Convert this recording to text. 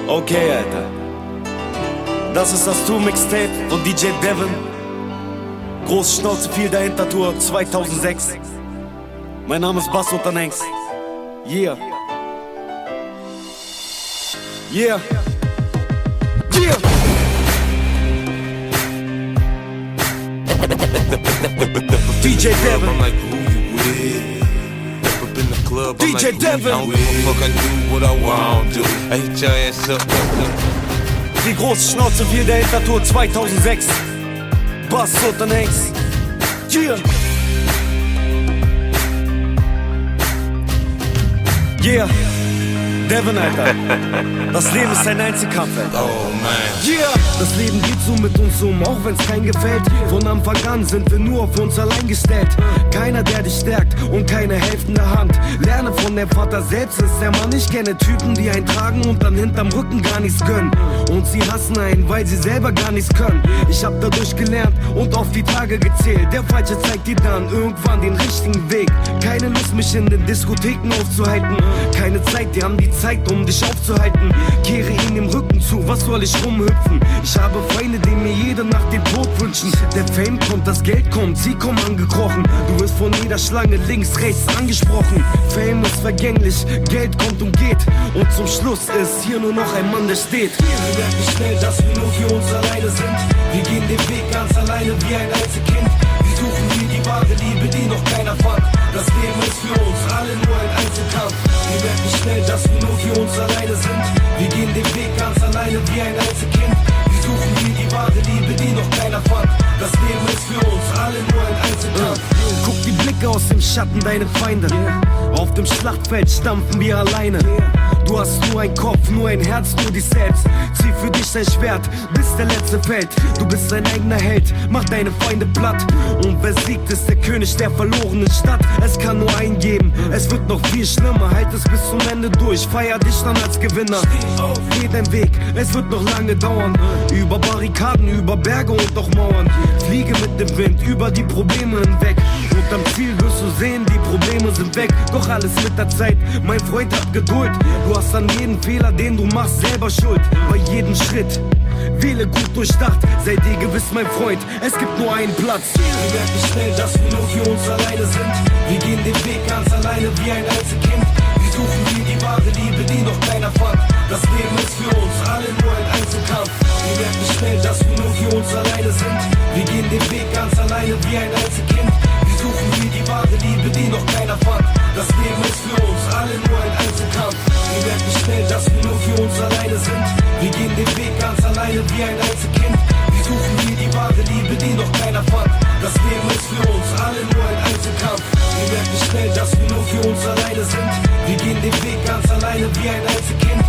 Okay, Alter. Das ist das Tour-Mixtape von DJ Devin. Große Schnauze, viel dahinter Tour 2006. Mein Name ist Bass Unternängs. Yeah. Yeah. Yeah. DJ Devin. I'm like, who you with? Step up in the club, I'm DJ like, Devin. I don't give a fuck, I do what I want to. I hit your ass up. Die große Schnauze, viel dahinter Tour 2006. Bass Unternängs. Yeah. Yeah. Devin, Alter. Das Leben ist ein Einzelkampf, Alter. Oh man. Yeah. Das Leben geht so mit uns auch wenn's keinem gefällt. Von Anfang an sind wir nur auf uns allein gestellt. Keiner, der dich stärkt und keine helfende Hand. Lerne von dem Vater selbst, ist der Mann. Ich kenne Typen, die einen tragen und dann hinterm Rücken gar nichts können. Und sie hassen einen, weil sie selber gar nichts können. Ich hab dadurch gelernt und auf die Tage gezählt. Der Falsche zeigt dir dann irgendwann den richtigen Weg. Keine Lust, mich in den Diskotheken aufzuhalten. Keine Zeit, die haben die Zeit, um dich aufzuhalten. Kehre ihnen den Rücken zu, was soll ich rumhüpfen? Ich habe Feinde, die mir jede Nacht den Tod wünschen. Der Fame kommt, das Geld kommt, sie kommen angekrochen. Du wirst von jeder Schlange links, rechts angesprochen. Fame ist vergänglich, Geld kommt und geht. Und zum Schluss ist hier nur noch ein Mann, der steht. Wir merken schnell, dass wir nur für uns alleine sind. Wir gehen den Weg ganz alleine wie ein Einzelkind. Wir suchen hier die wahre Liebe, die noch keiner fand. Das Leben ist für uns alle nur ein Einzelkampf. Wir merken schnell, dass wir nur für uns alleine sind. Wir gehen den Weg ganz alleine wie ein Einzelkind. Wir suchen hier die wahre Liebe, die noch keiner fand. Das Leben ist für uns alle nur ein Einzelkampf. Guck die Blicke aus dem Schatten, deine Feinde. Auf dem Schlachtfeld stampfen wir alleine. Du hast nur einen Kopf, nur ein Herz, nur dich selbst. Zieh für dich dein Schwert, bis der letzte fällt. Du bist dein eigener Held, mach deine Feinde platt. Und wer siegt, ist der König der verlorenen Stadt. Es kann nur einen geben, es wird noch viel schlimmer. Halt es bis zum Ende durch, feier dich dann als Gewinner. Geh dein Weg, es wird noch lange dauern. Über Barrikaden, über Berge und auch Mauern. Fliege mit dem Wind, über die Probleme hinweg. Und am Ziel wirst du sehen, die Probleme sind weg. Doch alles mit der Zeit, mein Freund hat Geduld. Du hast an jeden Fehler, den du machst, selber Schuld. Bei jedem Schritt, wähle gut durchdacht. Sei dir gewiss, mein Freund, es gibt nur einen Platz. Wir merken schnell, dass wir nur für uns alleine sind. Wir gehen den Weg ganz alleine wie ein Einzelkind. Wir suchen hier die wahre Liebe, die noch keiner fand. Das Leben ist für uns alle nur ein Einzelkampf. Wir merken schnell, dass wir nur für uns alleine sind. Wir gehen den Weg ganz alleine wie ein Einzelkind. Wir suchen hier die wahre Liebe, die noch keiner fand. Das Leben ist für uns alle nur ein Einzelkampf. Wir merken schnell, dass wir nur für uns alleine sind. Wir gehen den Weg ganz alleine wie ein Einzelkind. Wir suchen hier die wahre Liebe, die noch keiner fand. Das Leben ist für uns alle nur ein Einzelkampf. Wir merken schnell, dass wir nur für uns alleine sind. Wir gehen den Weg ganz alleine wie ein Einzelkind.